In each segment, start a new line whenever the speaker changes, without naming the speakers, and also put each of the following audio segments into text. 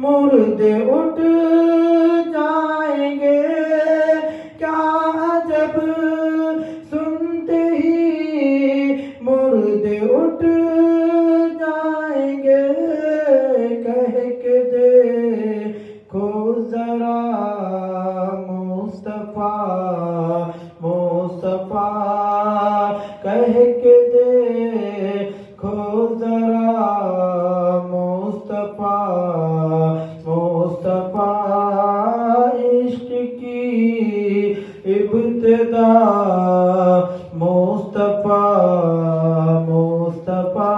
مردے اٹھ جائیں گے، کیا عجب سنتے ہی مردے اٹھ جائیں گے، کہہ کے دیکھو ذرا مصطفیٰ مصطفیٰ، کہہ کے دیکھو ذرا مصطفیٰ مصطفیٰ، عشق کی ابتدا مصطفیٰ مصطفیٰ،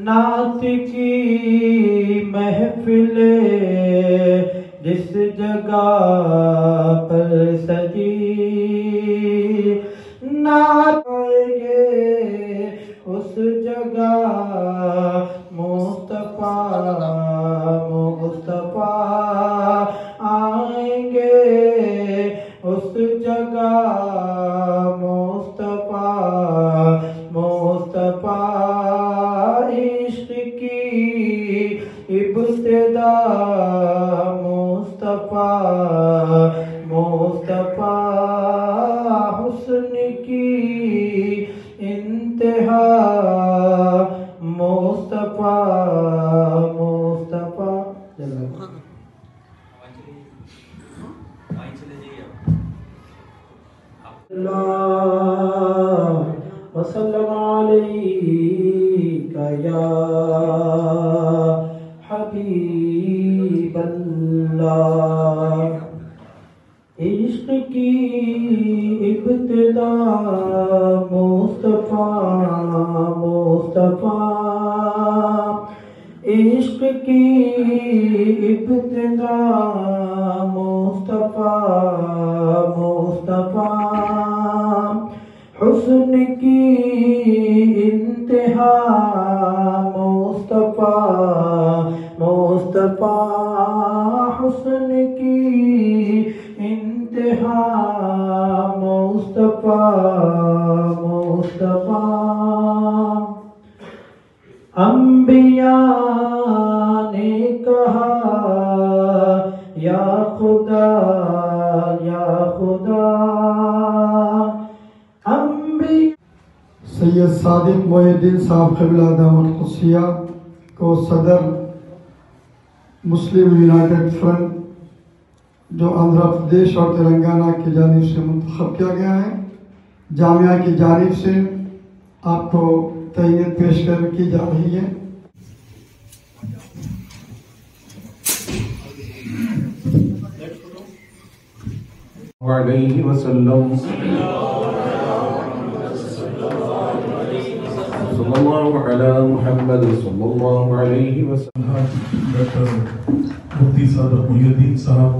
نعت کی محفلیں جس جگہ پر سجی، نعت آئیں گے اس جگہ مصطفیٰ مصطفیٰ، آئیں گے اس جگہ مصطفیٰ مصطفیٰ، عشق کی ابتدا مصطفیٰ مصطفیٰ، حسن کی انتہا مصطفیٰ مصطفیٰ۔ اللہ وسلم علیک یا حبیب اللہ، عشق کی ابتدا مصطفیٰ مصطفیٰ، عشق کی ابتدا مصطفیٰ مصطفیٰ، حسن کی انتہا مصطفیٰ مصطفیٰ، حسن کی انتہا مصطفیٰ مصطفیٰ، انبیاء نے کہا یا خدا یا خدا،
سید صادق محی الدین صاحب قبلہ دامت قدسیہ کو صدر مسلم یونائٹڈ فرنٹ جو آندھرا پردیش اور تلنگانہ کی جانب سے منتخب کیا گیا ہے، جامعہ کی جانب سے آپ کو تہنیت پیش کی جا رہی ہے۔
علیہ وسلم صلی اللہ علی محمد صلی اللہ علیہ وسلم۔
ڈاکٹر مفتی صادق محی الدین صاحب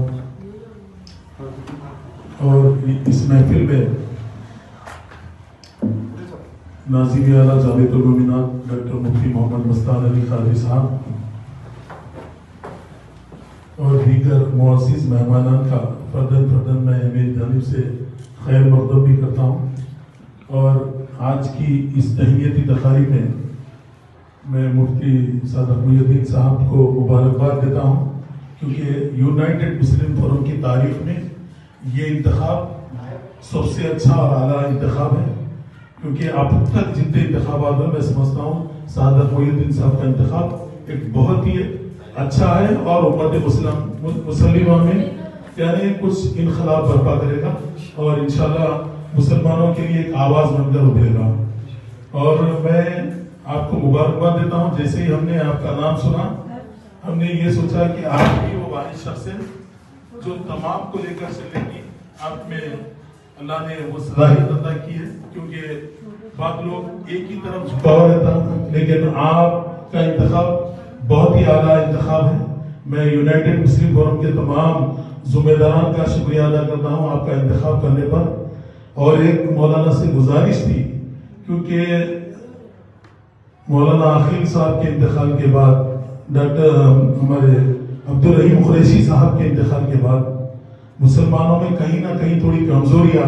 اور اس محفل میں ناظم اعلیٰ جامعۃ المومنات ڈاکٹر مفتی محمد مستان علی قادری صاحب اور دیگر معزز مہمانان کا فردن میں میری جانب سے خیر مقدم بھی کرتا ہوں، اور آج کی اس تہنیتی تقریب میں میں مفتی صادق محی الدین صاحب کو مبارکباد دیتا ہوں، کیونکہ یونائٹڈ مسلم فورم کی تاریخ میں یہ انتخاب سب سے اچھا اور اعلیٰ انتخاب ہے، کیونکہ اب تک جتنے انتخابات میں سمجھتا ہوں صادق محی الدین صاحب کا انتخاب ایک بہت ہی اچھا ہے اور امت مسلمہ میں یعنی کچھ انقلاب برپا کرے گا اور انشاءاللہ مسلمانوں کے لیے ایک آواز بن کر ابھرے گا۔ اور میں آپ کو مبارکباد دیتا ہوں، جیسے ہی ہم نے آپ کا نام سنا ہم نے یہ سوچا کہ آپ کی وہ واحد شخص ہے جو تمام کو لے کر چلے گی، آپ میں اللہ نے وہ صلاحیت عطا کی ہے، کیونکہ بعض لوگ ایک ہی طرف جھکا ہوا رہتا ہے، لیکن آپ کا انتخاب بہت ہی اعلیٰ انتخاب ہے۔ میں یونائٹڈ مسلم فورم کے تمام ذمہ داران کا شکریہ ادا کرتا ہوں آپ کا انتخاب کرنے پر، اور ایک مولانا سے گزارش تھی، کیونکہ مولانا عاقل صاحب کے انتقال کے بعد ڈاکٹر ہمارے عبدالرحیم قریشی صاحب کے انتقال کے بعد مسلمانوں میں کہیں نہ کہیں تھوڑی کمزوری